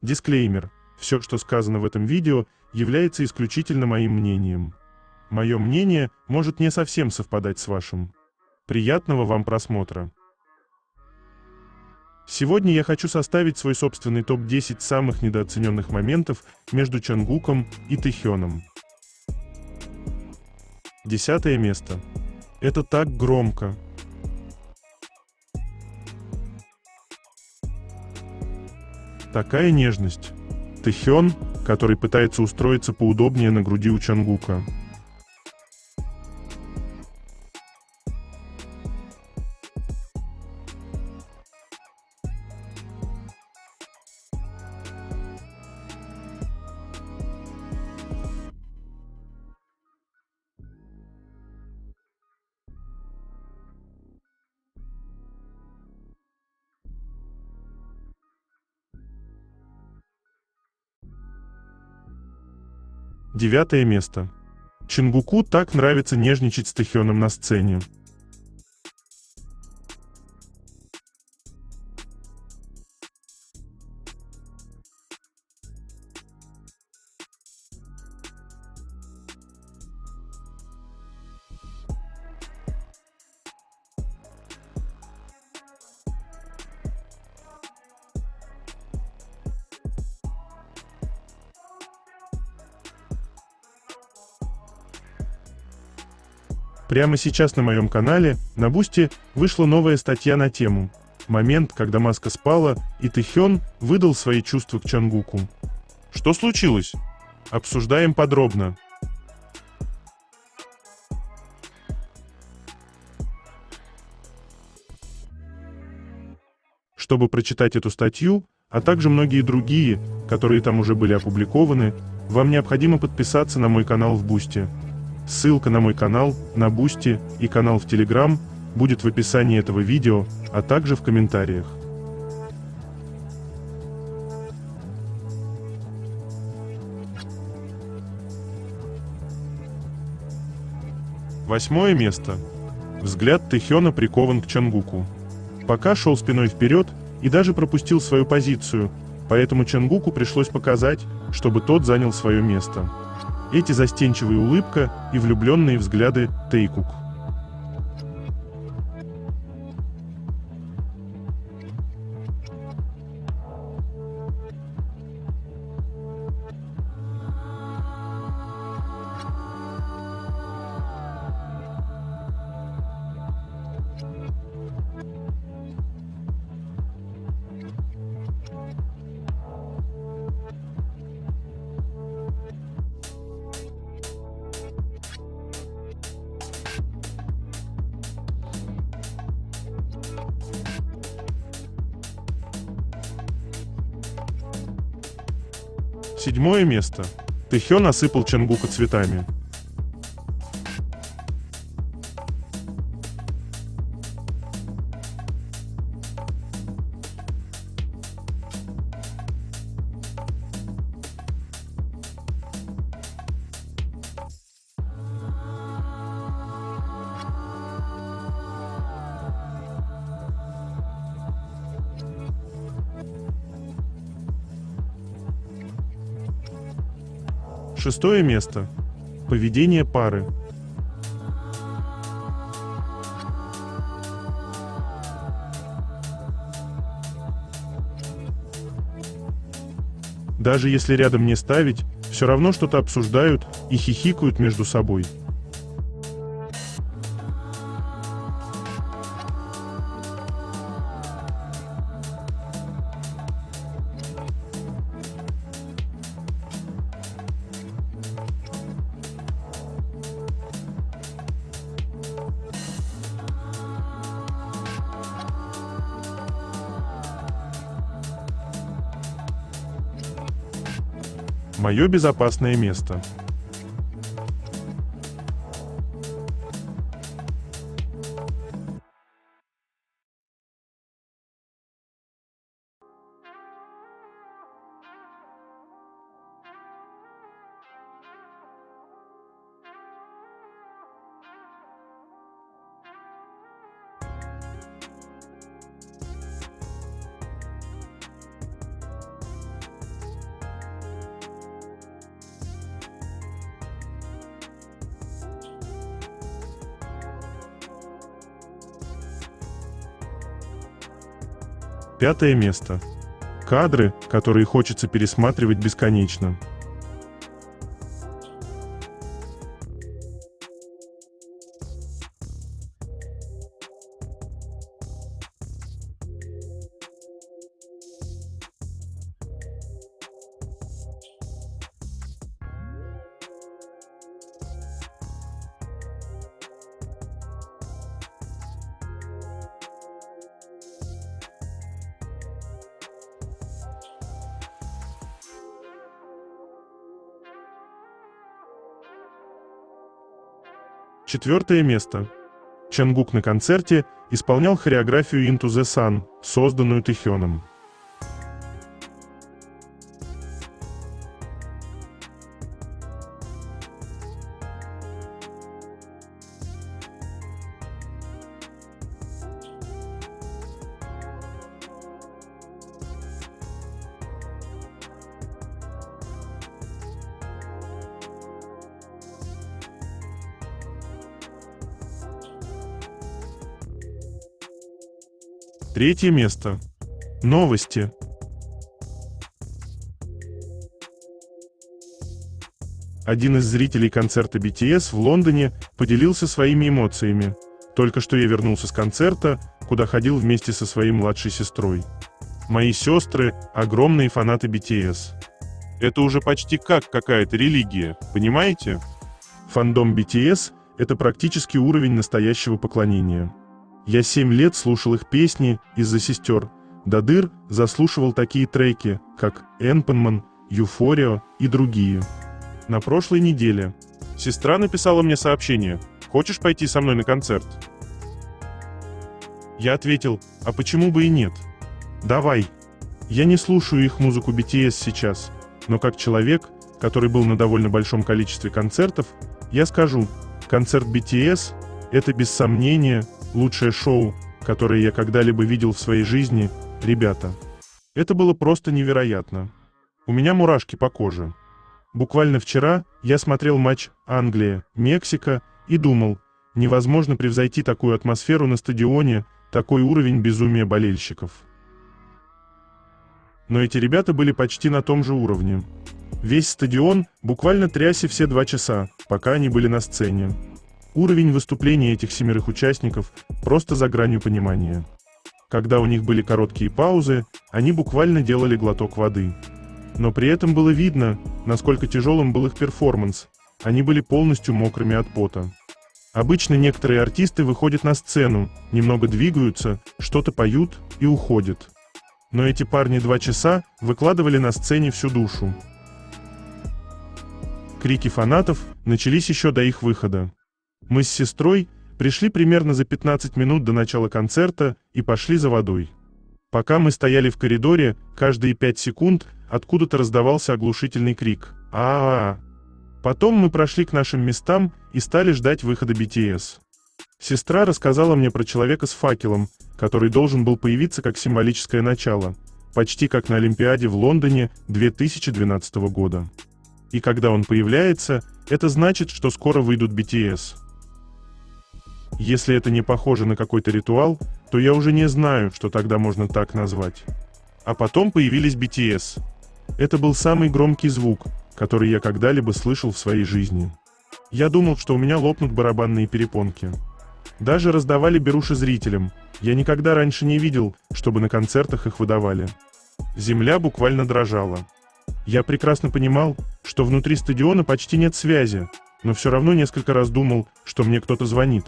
Дисклеймер. Все, что сказано в этом видео, является исключительно моим мнением. Мое мнение может не совсем совпадать с вашим. Приятного вам просмотра. Сегодня я хочу составить свой собственный топ-10 самых недооцененных моментов между Чонгуком и Тэхёном. 10 место. Это так громко. Такая нежность. Тэхён, который пытается устроиться поудобнее на груди у Чонгука. Девятое место. Чонгуку так нравится нежничать с Тэхёном на сцене. Прямо сейчас на моем канале, на Бусти, вышла новая статья на тему «Момент, когда маска спала, и Тэхён выдал свои чувства к Чонгуку». Что случилось? Обсуждаем подробно. Чтобы прочитать эту статью, а также многие другие, которые там уже были опубликованы, вам необходимо подписаться на мой канал в Бусти. Ссылка на мой канал, на Бусти и канал в Телеграм будет в описании этого видео, а также в комментариях. Восьмое место. Взгляд Тэхёна прикован к Чонгуку. Пока шел спиной вперед и даже пропустил свою позицию, поэтому Чонгуку пришлось показать, чтобы тот занял свое место. Эти застенчивая улыбка и влюбленные взгляды Тэйкук. Седьмое место. Тэхён осыпал Чонгука цветами. Шестое место. Поведение пары. Даже если рядом не ставить, все равно что-то обсуждают и хихикают между собой. Мое безопасное место. 5 место. Кадры, которые хочется пересматривать бесконечно. Четвертое место. Чангук на концерте исполнял хореографию Into the Sun, созданную Тэхёном. Третье место. Новости. Один из зрителей концерта BTS в Лондоне поделился своими эмоциями. Только что я вернулся с концерта, куда ходил вместе со своей младшей сестрой. Мои сестры – огромные фанаты BTS. Это уже почти как какая-то религия, понимаете? Фандом BTS – это практически уровень настоящего поклонения. Я 7 лет слушал их песни из-за сестер. До дыр заслушивал такие треки, как «Энпенман», «Юфорио» и другие. На прошлой неделе сестра написала мне сообщение: «Хочешь пойти со мной на концерт?» Я ответил: «А почему бы и нет? Давай». Я не слушаю их музыку BTS сейчас, но как человек, который был на довольно большом количестве концертов, я скажу, концерт BTS – это без сомнения лучшее шоу, которое я когда-либо видел в своей жизни, ребята. Это было просто невероятно. У меня мурашки по коже. Буквально вчера я смотрел матч Англия-Мексика и думал, невозможно превзойти такую атмосферу на стадионе, такой уровень безумия болельщиков. Но эти ребята были почти на том же уровне. Весь стадион буквально трясся все 2 часа, пока они были на сцене. Уровень выступления этих 7 участников просто за гранью понимания. Когда у них были короткие паузы, они буквально делали глоток воды. Но при этом было видно, насколько тяжелым был их перформанс. Они были полностью мокрыми от пота. Обычно некоторые артисты выходят на сцену, немного двигаются, что-то поют и уходят. Но эти парни 2 часа выкладывали на сцене всю душу. Крики фанатов начались еще до их выхода. Мы с сестрой пришли примерно за 15 минут до начала концерта и пошли за водой. Пока мы стояли в коридоре, каждые 5 секунд откуда-то раздавался оглушительный крик «А-а-а!». Потом мы прошли к нашим местам и стали ждать выхода BTS. Сестра рассказала мне про человека с факелом, который должен был появиться как символическое начало, почти как на Олимпиаде в Лондоне 2012 года. И когда он появляется, это значит, что скоро выйдут BTS. Если это не похоже на какой-то ритуал, то я уже не знаю, что тогда можно так назвать. А потом появились BTS. Это был самый громкий звук, который я когда-либо слышал в своей жизни. Я думал, что у меня лопнут барабанные перепонки. Даже раздавали беруши зрителям. Я никогда раньше не видел, чтобы на концертах их выдавали. Земля буквально дрожала. Я прекрасно понимал, что внутри стадиона почти нет связи, но все равно несколько раз думал, что мне кто-то звонит.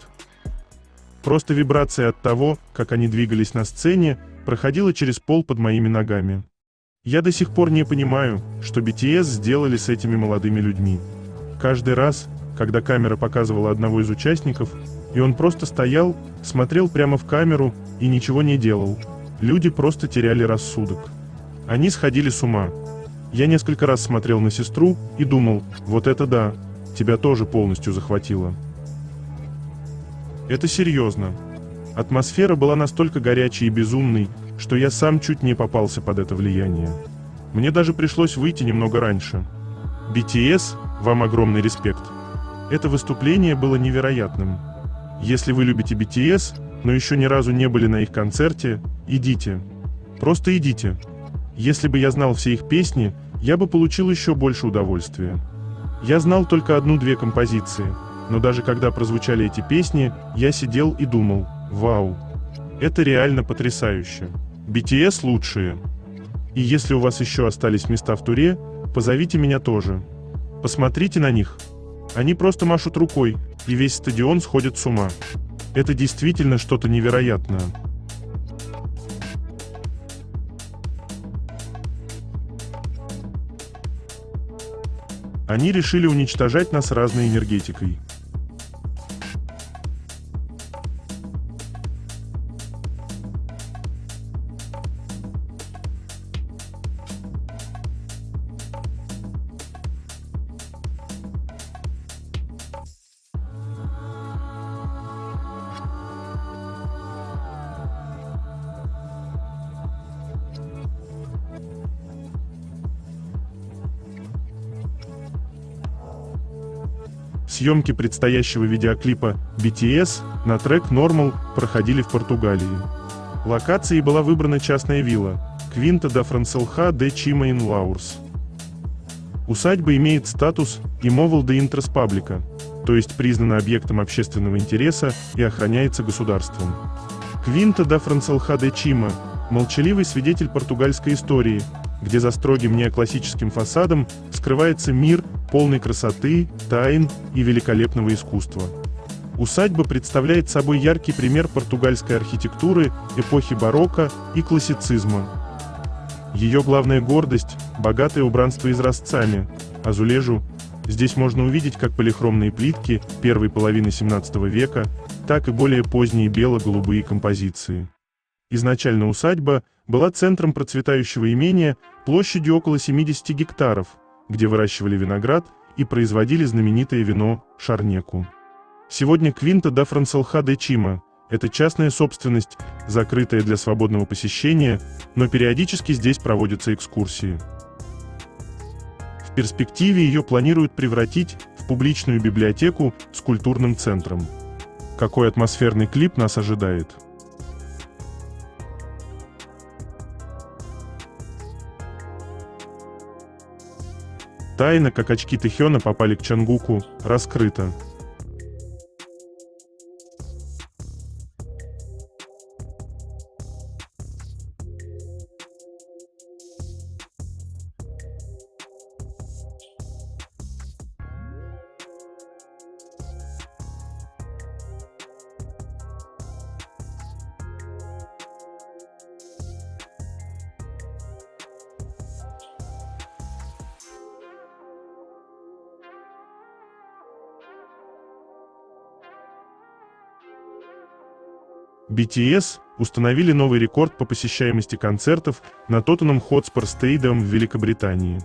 Просто вибрация от того, как они двигались на сцене, проходила через пол под моими ногами. Я до сих пор не понимаю, что BTS сделали с этими молодыми людьми. Каждый раз, когда камера показывала одного из участников, и он просто стоял, смотрел прямо в камеру и ничего не делал, люди просто теряли рассудок. Они сходили с ума. Я несколько раз смотрел на сестру и думал, вот это да, тебя тоже полностью захватило. Это серьезно. Атмосфера была настолько горячей и безумной, что я сам чуть не попался под это влияние. Мне даже пришлось выйти немного раньше. BTS, вам огромный респект. Это выступление было невероятным. Если вы любите BTS, но еще ни разу не были на их концерте, идите. Просто идите. Если бы я знал все их песни, я бы получил еще больше удовольствия. Я знал только одну-две композиции, но даже когда прозвучали эти песни, я сидел и думал: вау, это реально потрясающе. BTS лучшие. И если у вас еще остались места в туре, позовите меня тоже. Посмотрите на них. Они просто машут рукой, и весь стадион сходит с ума. Это действительно что-то невероятное. Они решили уничтожать нас разной энергетикой. Съемки предстоящего видеоклипа BTS на трек Normal проходили в Португалии. Локацией была выбрана частная вилла Quinta da Francelha de Cima em Loures. Усадьба имеет статус Imóvel de Interesse Público, то есть признана объектом общественного интереса и охраняется государством. Quinta da Francelha de Cima – молчаливый свидетель португальской истории, где за строгим неоклассическим фасадом скрывается мир, полный красоты, тайн и великолепного искусства. Усадьба представляет собой яркий пример португальской архитектуры эпохи барокко и классицизма. Ее главная гордость – богатое убранство изразцами, азулежу. Здесь можно увидеть как полихромные плитки первой половины 17 века, так и более поздние бело-голубые композиции. Изначально усадьба была центром процветающего имения площадью около 70 гектаров, где выращивали виноград и производили знаменитое вино Шарнеку. Сегодня Quinta da Francelha de Cima – это частная собственность, закрытая для свободного посещения, но периодически здесь проводятся экскурсии. В перспективе ее планируют превратить в публичную библиотеку с культурным центром. Какой атмосферный клип нас ожидает? Тайна, как очки Тэхёна попали к Чонгуку, раскрыта. BTS установили новый рекорд по посещаемости концертов на Tottenham Hotspur Stadium в Великобритании.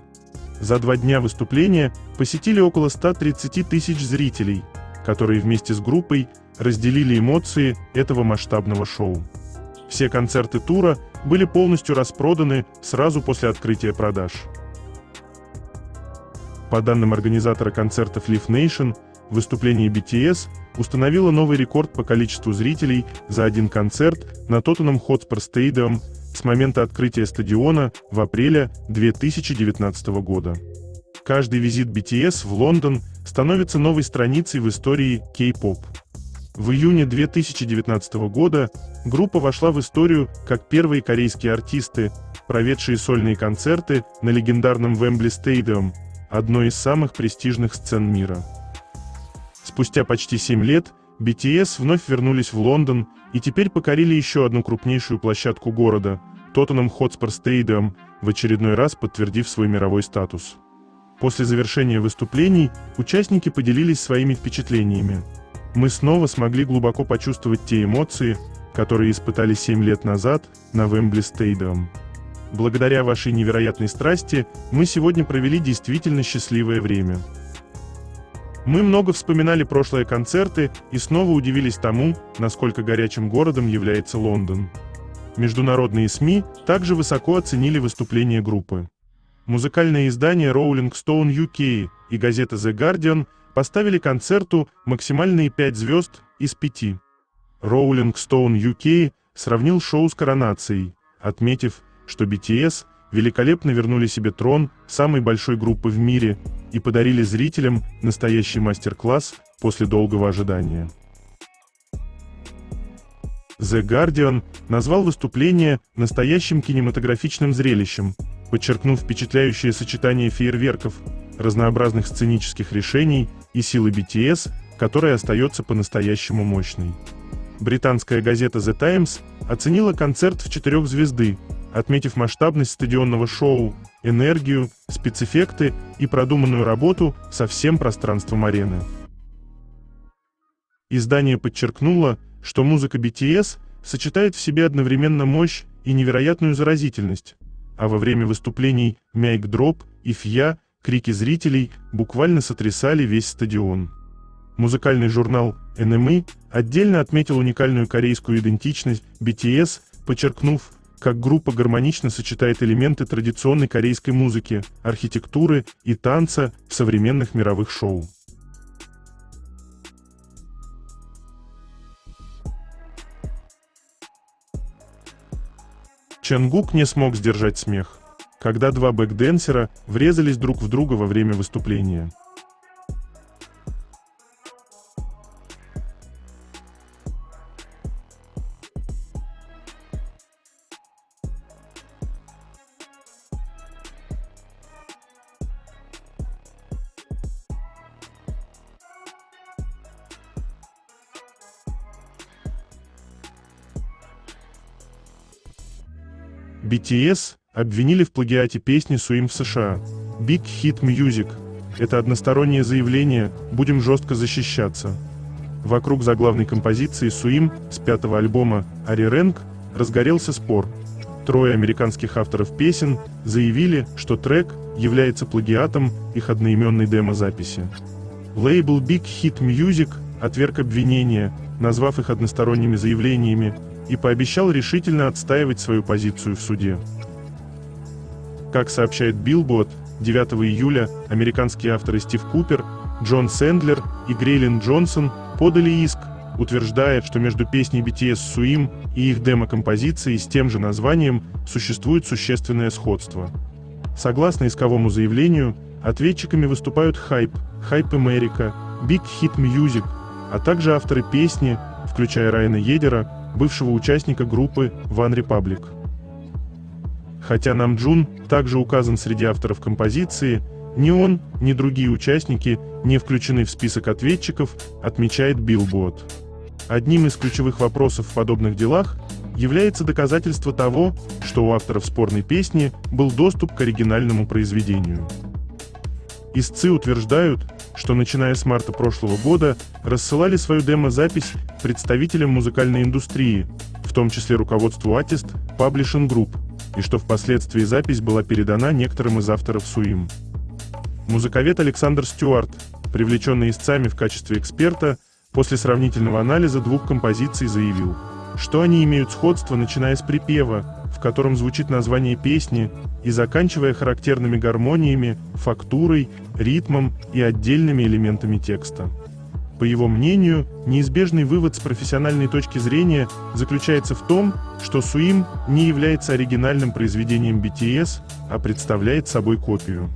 За 2 дня выступления посетили около 130 тысяч зрителей, которые вместе с группой разделили эмоции этого масштабного шоу. Все концерты тура были полностью распроданы сразу после открытия продаж. По данным организатора концертов Live Nation, выступление BTS установило новый рекорд по количеству зрителей за один концерт на Tottenham Hotspur Stadium с момента открытия стадиона в апреле 2019 года. Каждый визит BTS в Лондон становится новой страницей в истории K-pop. В июне 2019 года группа вошла в историю как первые корейские артисты, проведшие сольные концерты на легендарном Wembley Stadium, одной из самых престижных сцен мира. Спустя почти 7 лет BTS вновь вернулись в Лондон и теперь покорили еще одну крупнейшую площадку города – Tottenham Hotspur Stadium, в очередной раз подтвердив свой мировой статус. После завершения выступлений участники поделились своими впечатлениями. «Мы снова смогли глубоко почувствовать те эмоции, которые испытали 7 лет назад на Wembley Stadium. Благодаря вашей невероятной страсти мы сегодня провели действительно счастливое время. Мы много вспоминали прошлые концерты и снова удивились тому, насколько горячим городом является Лондон». Международные СМИ также высоко оценили выступление группы. Музыкальное издание Rolling Stone UK и газета The Guardian поставили концерту максимальные 5 звезд из 5. Rolling Stone UK сравнил шоу с коронацией, отметив, что BTS великолепно вернули себе трон самой большой группы в мире и подарили зрителям настоящий мастер-класс после долгого ожидания. The Guardian назвал выступление настоящим кинематографичным зрелищем, подчеркнув впечатляющее сочетание фейерверков, разнообразных сценических решений и силы BTS, которая остается по-настоящему мощной. Британская газета The Times оценила концерт в 4 звезды, отметив масштабность стадионного шоу, энергию, спецэффекты и продуманную работу со всем пространством арены. Издание подчеркнуло, что музыка BTS сочетает в себе одновременно мощь и невероятную заразительность, а во время выступлений Mic Drop и Fya крики зрителей буквально сотрясали весь стадион. Музыкальный журнал NME отдельно отметил уникальную корейскую идентичность BTS, подчеркнув, как группа гармонично сочетает элементы традиционной корейской музыки, архитектуры и танца в современных мировых шоу. Чонгук не смог сдержать смех, когда 2 бэкдэнсера врезались друг в друга во время выступления. BTS обвинили в плагиате песни Suim в США. Big Hit Music – это одностороннее заявление «Будем жестко защищаться». Вокруг заглавной композиции Suim с 5-го альбома Arirang разгорелся спор. 3 американских авторов песен заявили, что трек является плагиатом их одноименной демо-записи. Лейбл Big Hit Music отверг обвинения, назвав их односторонними заявлениями, и пообещал решительно отстаивать свою позицию в суде. Как сообщает Billboard, 9 июля американские авторы Стив Купер, Джон Сэндлер и Грейлин Джонсон подали иск, утверждая, что между песней BTS Suim и их демо-композицией с тем же названием существует существенное сходство. Согласно исковому заявлению, ответчиками выступают Hype America, Big Hit Music, а также авторы песни, включая Райана Едера, бывшего участника группы One Republic. Хотя Намджун также указан среди авторов композиции, ни он, ни другие участники не включены в список ответчиков, отмечает Billboard. Одним из ключевых вопросов в подобных делах является доказательство того, что у авторов спорной песни был доступ к оригинальному произведению. Истцы утверждают, что начиная с марта прошлого года рассылали свою демо-запись представителям музыкальной индустрии, в том числе руководству Artist Publishing Group, и что впоследствии запись была передана некоторым из авторов Suim. Музыковед Александр Стюарт, привлеченный истцами в качестве эксперта, после сравнительного анализа 2 композиций заявил, что они имеют сходство, начиная с припева, в котором звучит название песни, и заканчивая характерными гармониями, фактурой, ритмом и отдельными элементами текста. По его мнению, неизбежный вывод с профессиональной точки зрения заключается в том, что Suim не является оригинальным произведением BTS, а представляет собой копию.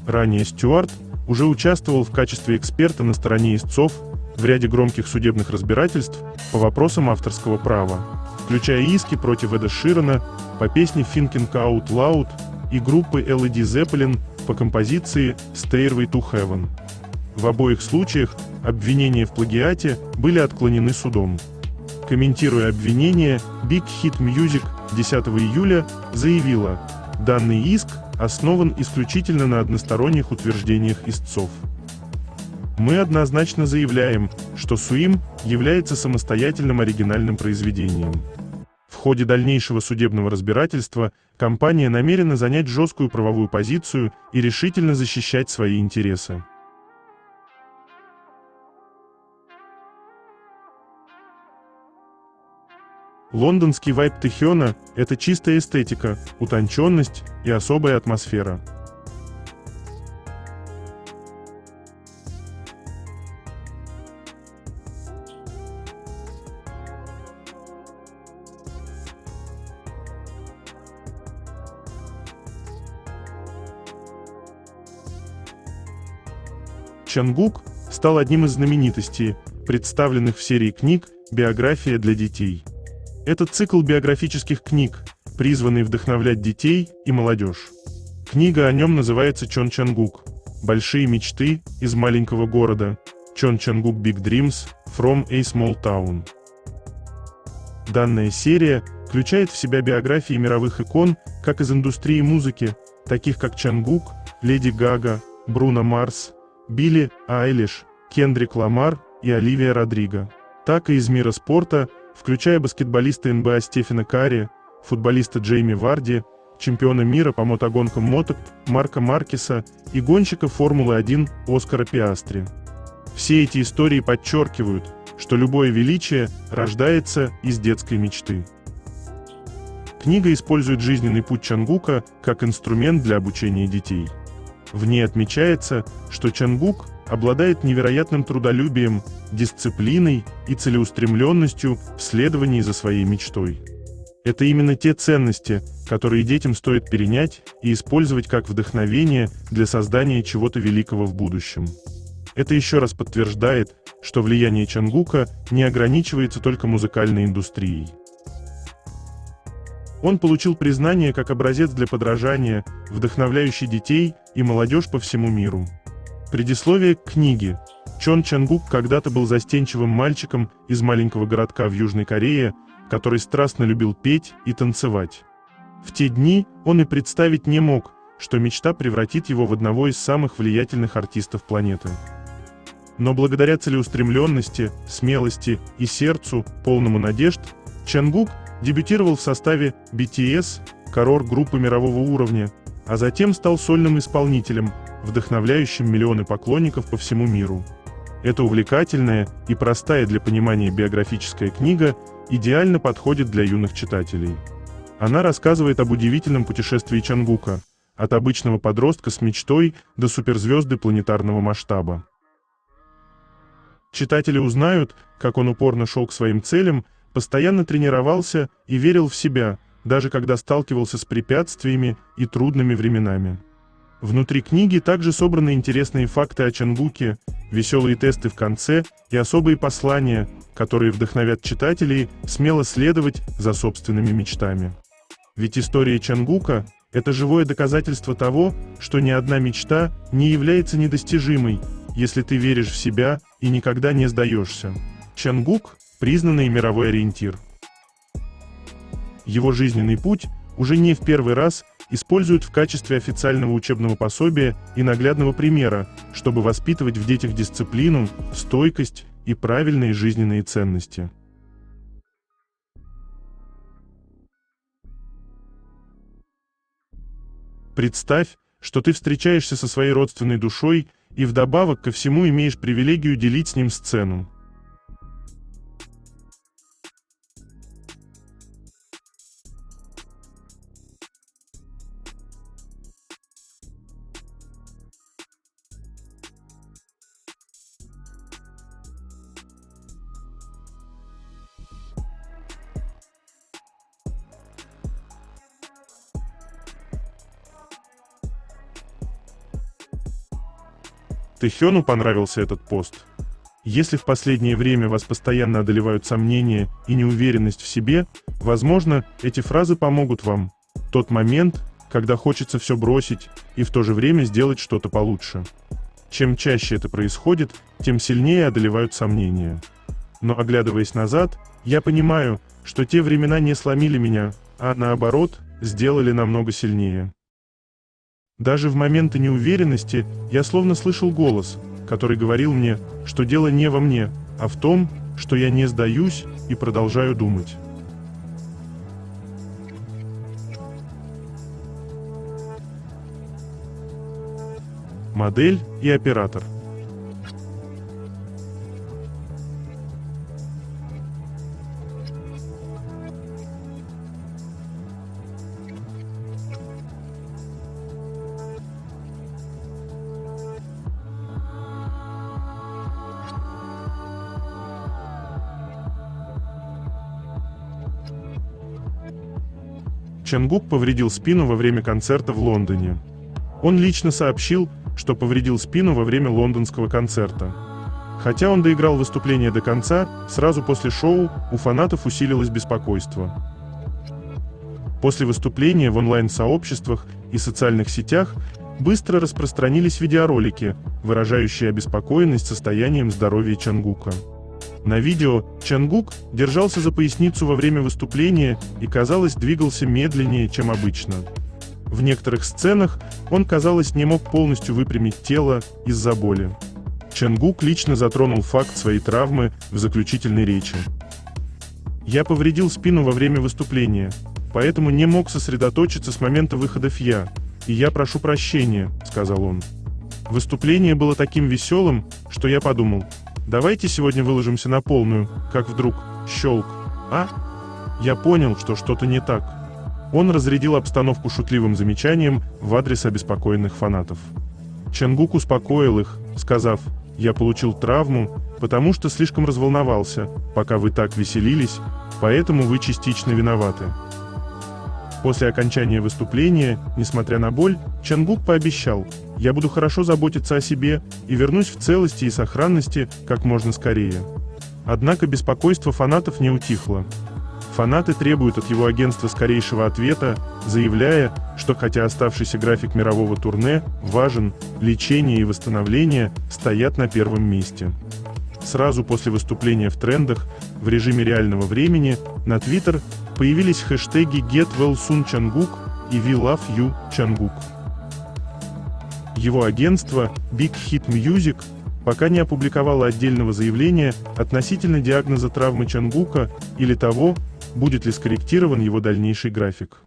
Ранее Стюарт уже участвовал в качестве эксперта на стороне истцов в ряде громких судебных разбирательств по вопросам авторского права, включая иски против Эда Ширана по песне Thinking Out Loud и группы Led Zeppelin по композиции Stairway to Heaven. В обоих случаях обвинения в плагиате были отклонены судом. Комментируя обвинение, Big Hit Music 10 июля заявила, данный иск основан исключительно на односторонних утверждениях истцов. Мы однозначно заявляем, что Suim является самостоятельным оригинальным произведением. В ходе дальнейшего судебного разбирательства компания намерена занять жесткую правовую позицию и решительно защищать свои интересы. Лондонский вайб Тэхёна – это чистая эстетика, утонченность и особая атмосфера. Чангук стал одним из знаменитостей, представленных в серии книг «Биография для детей». Это цикл биографических книг, призванный вдохновлять детей и молодежь. Книга о нем называется «Чон Чангук. Большие мечты из маленького города. Чон Чангук Big Dreams from a Small Town». Данная серия включает в себя биографии мировых икон как из индустрии музыки, таких как Чангук, Леди Гага, Бруно Марс, Билли Айлиш, Кендрик Ламар и Оливия Родриго, так и из мира спорта, включая баскетболиста НБА Стефена Карри, футболиста Джейми Варди, чемпиона мира по мотогонкам моток Марка Маркеса и гонщика Формулы-1 Оскара Пиастри. Все эти истории подчеркивают, что любое величие рождается из детской мечты. Книга использует жизненный путь Чангука как инструмент для обучения детей. В ней отмечается, что Чангук обладает невероятным трудолюбием, дисциплиной и целеустремленностью в следовании за своей мечтой. Это именно те ценности, которые детям стоит перенять и использовать как вдохновение для создания чего-то великого в будущем. Это еще раз подтверждает, что влияние Чангука не ограничивается только музыкальной индустрией. Он получил признание как образец для подражания, вдохновляющий детей и молодежь по всему миру. Предисловие к книге. Чон Чангук когда-то был застенчивым мальчиком из маленького городка в Южной Корее, который страстно любил петь и танцевать. В те дни он и представить не мог, что мечта превратит его в одного из самых влиятельных артистов планеты. Но благодаря целеустремленности, смелости и сердцу, полному надежд, Чангук дебютировал в составе BTS, группы мирового уровня, а затем стал сольным исполнителем, вдохновляющим миллионы поклонников по всему миру. Эта увлекательная и простая для понимания биографическая книга идеально подходит для юных читателей. Она рассказывает об удивительном путешествии Чангука, от обычного подростка с мечтой до суперзвезды планетарного масштаба. Читатели узнают, как он упорно шел к своим целям, постоянно тренировался и верил в себя, даже когда сталкивался с препятствиями и трудными временами. Внутри книги также собраны интересные факты о Чангуке, веселые тесты в конце и особые послания, которые вдохновят читателей смело следовать за собственными мечтами. Ведь история Чангука – это живое доказательство того, что ни одна мечта не является недостижимой, если ты веришь в себя и никогда не сдаешься. Чангук – признанный мировой ориентир. Его жизненный путь уже не в первый раз используют в качестве официального учебного пособия и наглядного примера, чтобы воспитывать в детях дисциплину, стойкость и правильные жизненные ценности. Представь, что ты встречаешься со своей родственной душой и вдобавок ко всему имеешь привилегию делить с ним сцену. Тэхёну понравился этот пост. Если в последнее время вас постоянно одолевают сомнения и неуверенность в себе, возможно, эти фразы помогут вам. Тот момент, когда хочется все бросить и в то же время сделать что-то получше. Чем чаще это происходит, тем сильнее одолевают сомнения. Но оглядываясь назад, я понимаю, что те времена не сломили меня, а наоборот, сделали намного сильнее. Даже в моменты неуверенности я словно слышал голос, который говорил мне, что дело не во мне, а в том, что я не сдаюсь и продолжаю думать. Модель и оператор. Чангук повредил спину во время концерта в Лондоне. Он лично сообщил, что повредил спину во время лондонского концерта. Хотя он доиграл выступление до конца, сразу после шоу у фанатов усилилось беспокойство. После выступления в онлайн-сообществах и социальных сетях быстро распространились видеоролики, выражающие обеспокоенность состоянием здоровья Чонгука. На видео Чонгук держался за поясницу во время выступления и, казалось, двигался медленнее, чем обычно. В некоторых сценах он, казалось, не мог полностью выпрямить тело из-за боли. Чонгук лично затронул факт своей травмы в заключительной речи. «Я повредил спину во время выступления, поэтому не мог сосредоточиться с момента выхода ФЯ, и я прошу прощения», — сказал он. «Выступление было таким веселым, что я подумал, давайте сегодня выложимся на полную, как вдруг щелк. Я понял, что что-то не так». Он разрядил обстановку шутливым замечанием в адрес обеспокоенных фанатов. Чонгук успокоил их, сказав: «Я получил травму, потому что слишком разволновался, пока вы так веселились, поэтому вы частично виноваты». После окончания выступления, несмотря на боль, Чонгук пообещал: «Я буду хорошо заботиться о себе и вернусь в целости и сохранности как можно скорее». Однако беспокойство фанатов не утихло. Фанаты требуют от его агентства скорейшего ответа, заявляя, что хотя оставшийся график мирового турне важен, лечение и восстановление стоят на первом месте. Сразу после выступления в трендах в режиме реального времени на Twitter появились хэштеги Get Well Soon Чонгук и We Love You Чонгук. Его агентство Big Hit Music пока не опубликовало отдельного заявления относительно диагноза травмы Чонгука или того, будет ли скорректирован его дальнейший график.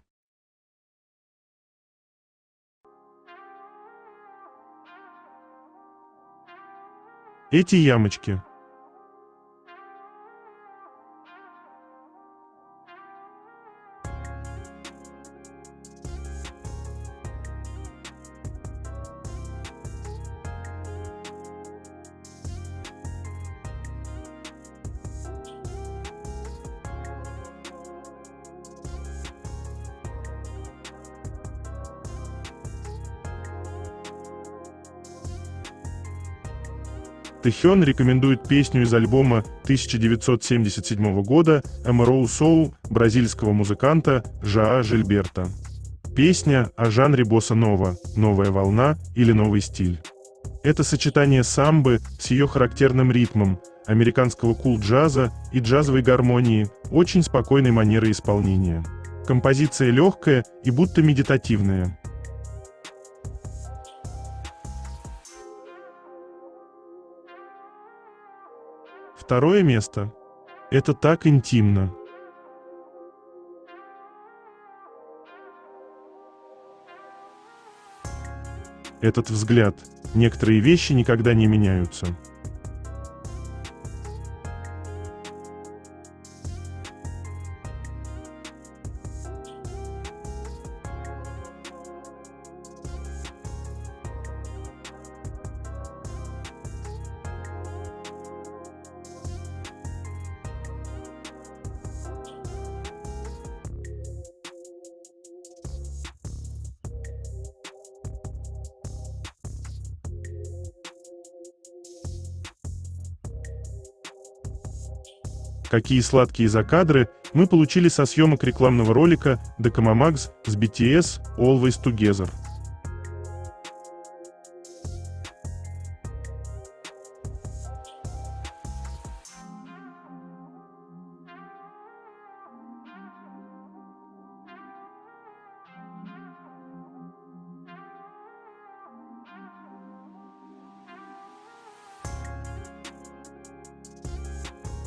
Эти ямочки. Тэхён рекомендует песню из альбома 1977 года «Эмэрou Соу» бразильского музыканта Жоао Жильберто. Песня о жанре босса-нова, новая волна или новый стиль. Это сочетание самбы с ее характерным ритмом, американского кул-джаза и джазовой гармонии, очень спокойной манеры исполнения. Композиция легкая и будто медитативная. Второе место. Это так интимно. Этот взгляд. Некоторые вещи никогда не меняются. Какие сладкие закадры мы получили со съемок рекламного ролика Decamamax с BTS Always Together.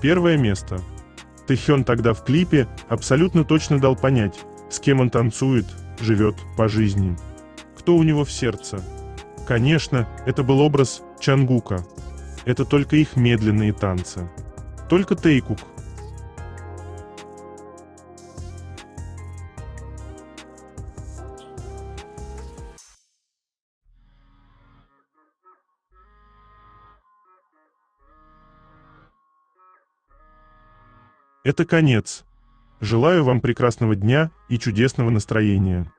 Первое место. Тэхён тогда в клипе абсолютно точно дал понять, с кем он танцует, живет по жизни. Кто у него в сердце. Конечно, это был образ Чонгука. Это только их медленные танцы. Только Тэйкук. Это конец. Желаю вам прекрасного дня и чудесного настроения.